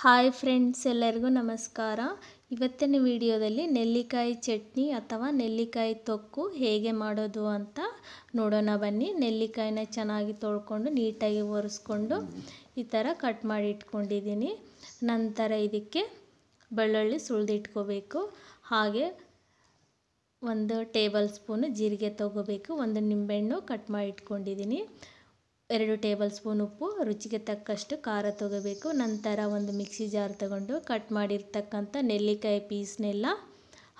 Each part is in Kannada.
ಹಾಯ್ ಫ್ರೆಂಡ್ಸ್, ಎಲ್ಲರಿಗೂ ನಮಸ್ಕಾರ. ಇವತ್ತಿನ ವಿಡಿಯೋದಲ್ಲಿ ನೆಲ್ಲಿಕಾಯಿ ಚಟ್ನಿ ಅಥವಾ ನೆಲ್ಲಿಕಾಯಿ ತೊಕ್ಕು ಹೇಗೆ ಮಾಡೋದು ಅಂತ ನೋಡೋಣ ಬನ್ನಿ. ನೆಲ್ಲಿಕಾಯಿನ ಚೆನ್ನಾಗಿ ತೊಳ್ಕೊಂಡು ನೀಟಾಗಿ ಒರೆಸ್ಕೊಂಡು ಈ ಥರ ಕಟ್ ಮಾಡಿ ಇಟ್ಕೊಂಡಿದ್ದೀನಿ. ನಂತರ ಇದಕ್ಕೆ ಬೆಳ್ಳುಳ್ಳಿ ಸುಳಿದಿಟ್ಕೋಬೇಕು. ಹಾಗೆ 1 ಟೇಬಲ್ ಸ್ಪೂನು ಜೀರಿಗೆ ತೊಗೋಬೇಕು. 1 ನಿಂಬೆಹಣ್ಣು ಕಟ್ ಮಾಡಿ ಇಟ್ಕೊಂಡಿದ್ದೀನಿ. 2 ಟೇಬಲ್ ಸ್ಪೂನ್ ಉಪ್ಪು, ರುಚಿಗೆ ತಕ್ಕಷ್ಟು ಖಾರ ತೊಗೋಬೇಕು. ನಂತರ ಒಂದು ಮಿಕ್ಸಿ ಜಾರ್ ತಗೊಂಡು ಕಟ್ ಮಾಡಿರ್ತಕ್ಕಂಥ ನೆಲ್ಲಿಕಾಯಿ ಪೀಸ್ನೆಲ್ಲ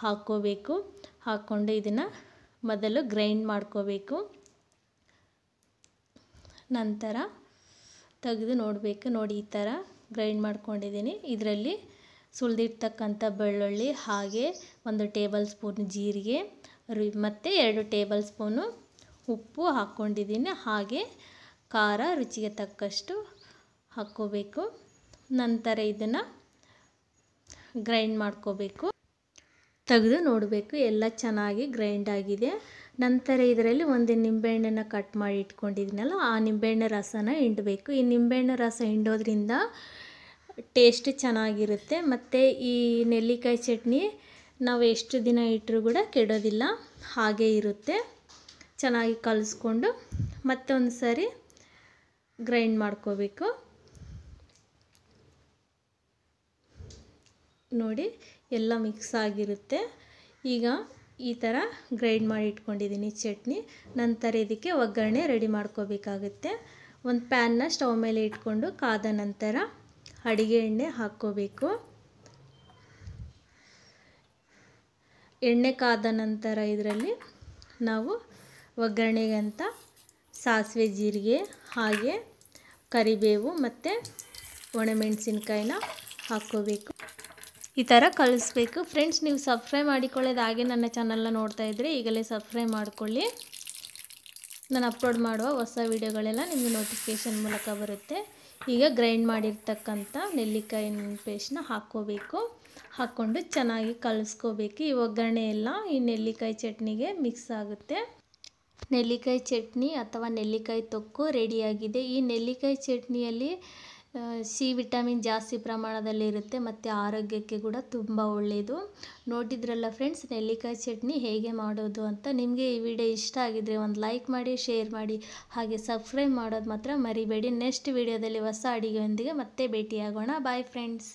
ಹಾಕ್ಕೋಬೇಕು. ಹಾಕ್ಕೊಂಡು ಇದನ್ನು ಮೊದಲು ಗ್ರೈಂಡ್ ಮಾಡ್ಕೋಬೇಕು. ನಂತರ ತೆಗೆದು ನೋಡಬೇಕು. ನೋಡಿ, ಈ ಥರ ಗ್ರೈಂಡ್ ಮಾಡ್ಕೊಂಡಿದ್ದೀನಿ. ಇದರಲ್ಲಿ ಸುಳಿದಿರ್ತಕ್ಕಂಥ ಬೆಳ್ಳುಳ್ಳಿ, ಹಾಗೆ 1 ಟೇಬಲ್ ಸ್ಪೂನ್ ಜೀರಿಗೆ ಮತ್ತು 2 ಟೇಬಲ್ ಸ್ಪೂನು ಉಪ್ಪು ಹಾಕ್ಕೊಂಡಿದ್ದೀನಿ. ಹಾಗೆ ಖಾರ ರುಚಿಗೆ ತಕ್ಕಷ್ಟು ಹಾಕ್ಕೋಬೇಕು. ನಂತರ ಇದನ್ನು ಗ್ರೈಂಡ್ ಮಾಡ್ಕೋಬೇಕು. ತೆಗೆದು ನೋಡಬೇಕು, ಎಲ್ಲ ಚೆನ್ನಾಗಿ ಗ್ರೈಂಡ್ ಆಗಿದೆ. ನಂತರ ಇದರಲ್ಲಿ 1 ನಿಂಬೆಹಣ್ಣನ್ನು ಕಟ್ ಮಾಡಿ ಇಟ್ಕೊಂಡಿದ್ದೀನಲ್ಲ, ಆ ನಿಂಬೆಹಣ್ಣು ರಸನ ಹಿಂಡಬೇಕು. ಈ ನಿಂಬೆಹಣ್ಣು ರಸ ಹಿಂಡೋದ್ರಿಂದ ಟೇಸ್ಟ್ ಚೆನ್ನಾಗಿರುತ್ತೆ. ಮತ್ತು ಈ ನೆಲ್ಲಿಕಾಯಿ ಚಟ್ನಿ ನಾವು ಎಷ್ಟು ದಿನ ಇಟ್ಟರೂ ಕೂಡ ಕೆಡೋದಿಲ್ಲ, ಹಾಗೇ ಇರುತ್ತೆ. ಚೆನ್ನಾಗಿ ಕಲಿಸ್ಕೊಂಡು ಮತ್ತೊಂದು ಸರಿ ಗ್ರೈಂಡ್ ಮಾಡ್ಕೋಬೇಕು. ನೋಡಿ, ಎಲ್ಲ ಮಿಕ್ಸ್ ಆಗಿರುತ್ತೆ. ಈಗ ಈ ಥರ ಗ್ರೈಂಡ್ ಮಾಡಿ ಇಟ್ಕೊಂಡಿದ್ದೀನಿ ಚಟ್ನಿ. ನಂತರ ಇದಕ್ಕೆ ಒಗ್ಗರಣೆ ರೆಡಿ ಮಾಡ್ಕೋಬೇಕಾಗುತ್ತೆ. ಒಂದು ಪ್ಯಾನ್ನ ಸ್ಟವ್ ಮೇಲೆ ಇಟ್ಕೊಂಡು ಕಾದ ನಂತರ ಅಡಿಗೆ ಎಣ್ಣೆ ಹಾಕ್ಕೋಬೇಕು. ಎಣ್ಣೆ ಕಾದ ನಂತರ ಇದರಲ್ಲಿ ನಾವು ಒಗ್ಗರಣೆಗೆ ಅಂತ ಸಾಸಿವೆ, ಜೀರಿಗೆ, ಹಾಗೆ ಕರಿಬೇವು ಮತ್ತು ಒಣಮೆಣಸಿನ್ಕಾಯಿನ ಹಾಕ್ಕೋಬೇಕು. ಈ ಥರ ಕಲಿಸ್ಬೇಕು. ಫ್ರೆಂಡ್ಸ್, ನೀವು ಸಬ್ಸ್ಕ್ರೈಬ್ ಮಾಡಿಕೊಳ್ಳೋದು ಹಾಗೆ ನನ್ನ ಚಾನಲ್ನ ನೋಡ್ತಾ ಇದ್ದರೆ ಈಗಲೇ ಸಬ್ಸ್ಕ್ರೈಬ್ ಮಾಡಿಕೊಳ್ಳಿ. ನಾನು ಅಪ್ಲೋಡ್ ಮಾಡುವ ಹೊಸ ವಿಡಿಯೋಗಳೆಲ್ಲ ನಿಮಗೆ ನೋಟಿಫಿಕೇಷನ್ ಮೂಲಕ ಬರುತ್ತೆ. ಈಗ ಗ್ರೈಂಡ್ ಮಾಡಿರ್ತಕ್ಕಂಥ ನೆಲ್ಲಿಕಾಯಿ ಪೇಸ್ಟ್ನ ಹಾಕ್ಕೋಬೇಕು. ಹಾಕ್ಕೊಂಡು ಚೆನ್ನಾಗಿ ಕಲಿಸ್ಕೋಬೇಕು. ಈ ಒಗ್ಗರಣೆ ಎಲ್ಲ ಈ ನೆಲ್ಲಿಕಾಯಿ ಚಟ್ನಿಗೆ ಮಿಕ್ಸ್ ಆಗುತ್ತೆ. ನೆಲ್ಲಿಕಾಯಿ ಚಟ್ನಿ ಅಥವಾ ನೆಲ್ಲಿಕಾಯಿ ತೊಕ್ಕು ರೆಡಿಯಾಗಿದೆ. ಈ ನೆಲ್ಲಿಕಾಯಿ ಚಟ್ನಿಯಲ್ಲಿ ಸಿ ವಿಟಮಿನ್ ಜಾಸ್ತಿ ಪ್ರಮಾಣದಲ್ಲಿ ಇರುತ್ತೆ ಮತ್ತು ಆರೋಗ್ಯಕ್ಕೆ ಕೂಡ ತುಂಬ ಒಳ್ಳೆಯದು. ನೋಡಿದ್ರಲ್ಲ ಫ್ರೆಂಡ್ಸ್, ನೆಲ್ಲಿಕಾಯಿ ಚಟ್ನಿ ಹೇಗೆ ಮಾಡೋದು ಅಂತ. ನಿಮಗೆ ಈ ವಿಡಿಯೋ ಇಷ್ಟ ಆಗಿದ್ದರೆ ಒಂದು ಲೈಕ್ ಮಾಡಿ, ಶೇರ್ ಮಾಡಿ, ಹಾಗೆ ಸಬ್ಸ್ಕ್ರೈಬ್ ಮಾಡೋದು ಮಾತ್ರ ಮರಿಬೇಡಿ. ನೆಕ್ಸ್ಟ್ ವಿಡಿಯೋದಲ್ಲಿ ಹೊಸ ಅಡುಗೆಯೊಂದಿಗೆ ಮತ್ತೆ ಭೇಟಿಯಾಗೋಣ. Bye friends.